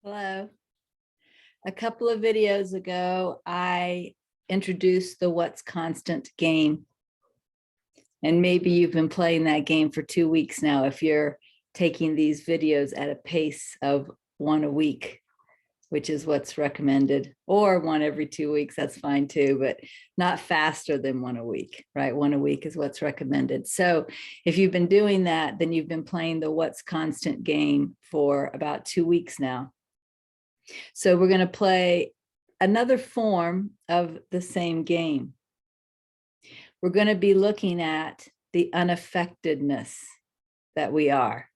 Hello. A couple of videos ago, I introduced the What's Constant game. And maybe you've been playing that game for 2 weeks now if you're taking these videos at a pace of one a week, which is what's recommended, or one every 2 weeks, that's fine too, but not faster than one a week, right? One a week is what's recommended. So if you've been doing that, then you've been playing the What's Constant game for about 2 weeks now. So we're going to play another form of the same game. We're going to be looking at the unaffectedness that we are.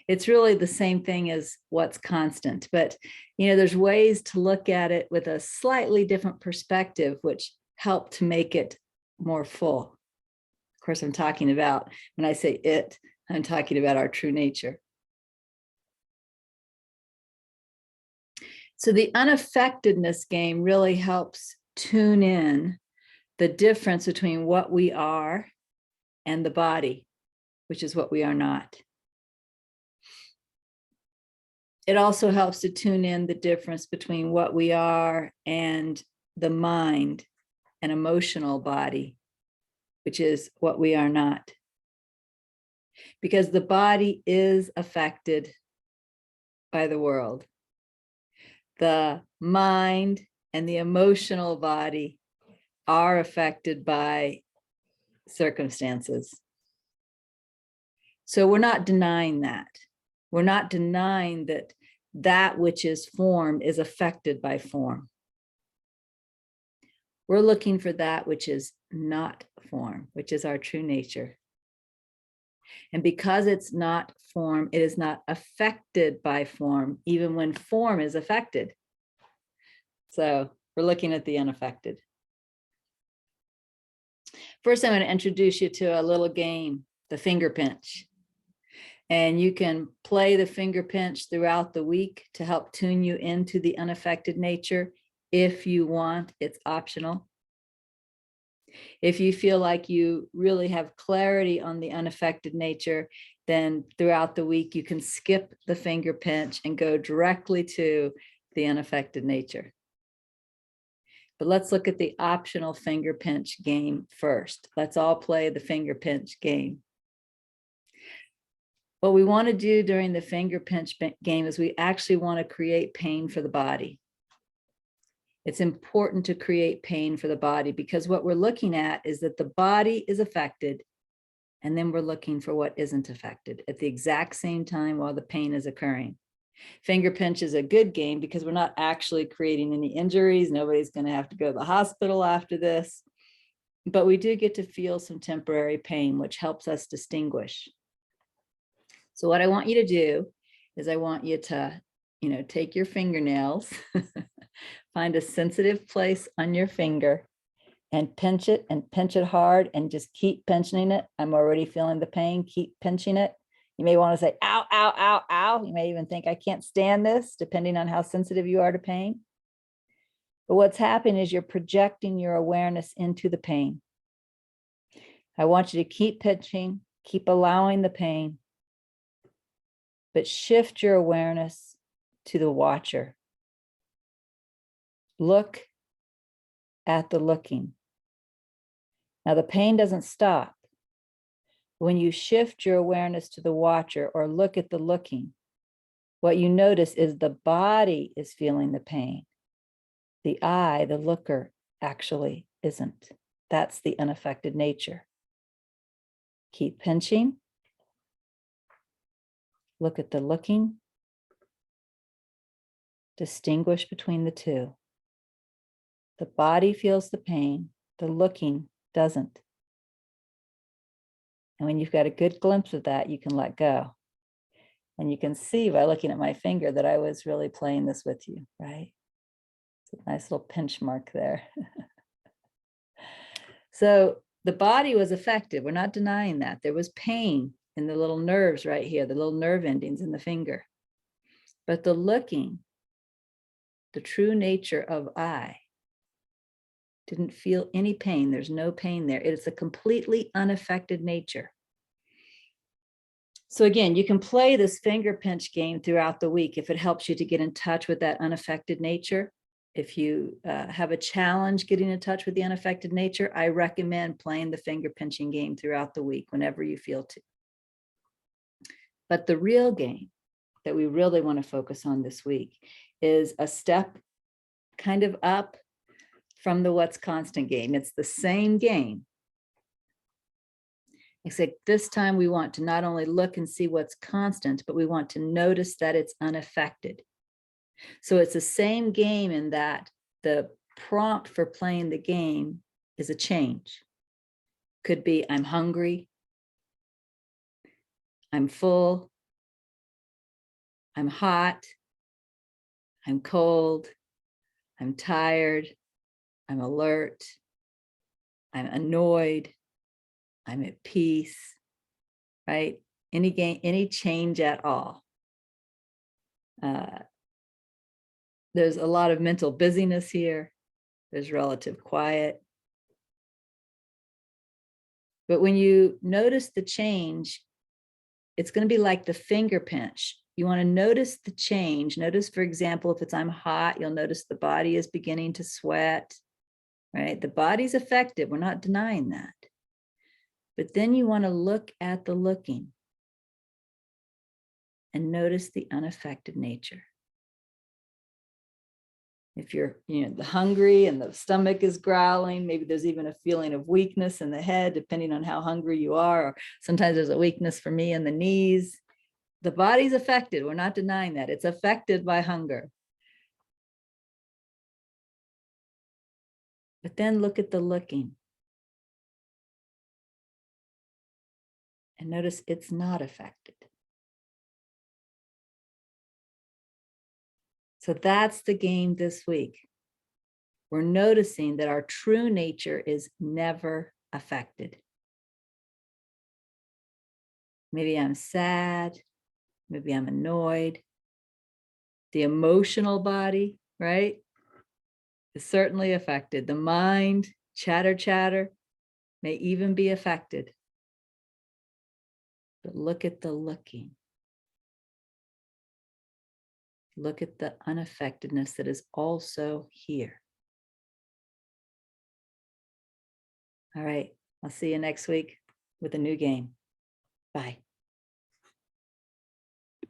It's really the same thing as what's constant, but there's ways to look at it with a slightly different perspective, which help to make it more full. Of course, I'm talking about, when I say it, I'm talking about our true nature. So the unaffectedness game really helps tune in the difference between what we are and the body, which is what we are not. It also helps to tune in the difference between what we are and the mind and emotional body, which is what we are not. Because the body is affected by the world. The mind and the emotional body are affected by circumstances. So we're not denying that. We're not denying that that which is form is affected by form. We're looking for that which is not form, which is our true nature. And because it's not form, it is not affected by form, even when form is affected. So we're looking at the unaffected. First, I'm going to introduce you to a little game, the finger pinch. And you can play the finger pinch throughout the week to help tune you into the unaffected nature if you want. It's optional. If you feel like you really have clarity on the unaffected nature, then throughout the week, you can skip the finger pinch and go directly to the unaffected nature. But let's look at the optional finger pinch game first. Let's all play the finger pinch game. What we want to do during the finger pinch game is we actually want to create pain for the body. It's important to create pain for the body because what we're looking at is that the body is affected, and then we're looking for what isn't affected at the exact same time while the pain is occurring. Finger pinch is a good game because we're not actually creating any injuries. Nobody's going to have to go to the hospital after this, but we do get to feel some temporary pain, which helps us distinguish. So what I want you to do is I want you to, take your fingernails, find a sensitive place on your finger and pinch it hard and just keep pinching it. I'm already feeling the pain. Keep pinching it. You may want to say, ow, ow, ow, ow. You may even think, I can't stand this, depending on how sensitive you are to pain. But what's happening is you're projecting your awareness into the pain. I want you to keep pinching, keep allowing the pain, but shift your awareness to the watcher. Look at the looking. Now, the pain doesn't stop. When you shift your awareness to the watcher or look at the looking, what you notice is the body is feeling the pain. The eye, the looker, actually isn't. That's the unaffected nature. Keep pinching. Look at the looking. Distinguish between the two. The body feels the pain. The looking doesn't. And when you've got a good glimpse of that, you can let go. And you can see by looking at my finger that I was really playing this with you, right? It's a nice little pinch mark there. So the body was affected. We're not denying that. There was pain in the little nerves right here, the little nerve endings in the finger. But the looking, the true nature of I, didn't feel any pain. There's no pain there. It's a completely unaffected nature. So again, you can play this finger pinch game throughout the week if it helps you to get in touch with that unaffected nature. If you have a challenge getting in touch with the unaffected nature, I recommend playing the finger pinching game throughout the week whenever you feel to. But the real game that we really want to focus on this week is a step kind of up from the what's constant game. It's the same game, except this time we want to not only look and see what's constant, but we want to notice that it's unaffected. So it's the same game in that the prompt for playing the game is a change. Could be I'm hungry, I'm full, I'm hot, I'm cold, I'm tired, I'm alert, I'm annoyed, I'm at peace, right? Any game, any change at all. There's a lot of mental busyness here. There's relative quiet. But when you notice the change, it's going to be like the finger pinch. You want to notice the change. Notice, for example, if it's I'm hot, you'll notice the body is beginning to sweat, right? The body's affected. We're not denying that. But then you want to look at the looking and notice the unaffected nature. If you're, the hungry and the stomach is growling, maybe there's even a feeling of weakness in the head, depending on how hungry you are. Or sometimes there's a weakness for me in the knees. The body's affected. We're not denying that. It's affected by hunger. But then look at the looking. And notice it's not affected. So that's the game this week. We're noticing that our true nature is never affected. Maybe I'm sad. Maybe I'm annoyed. The emotional body, right, is certainly affected. The mind, chatter, may even be affected. But look at the looking. Look at the unaffectedness that is also here. All right, I'll see you next week with a new game. Bye.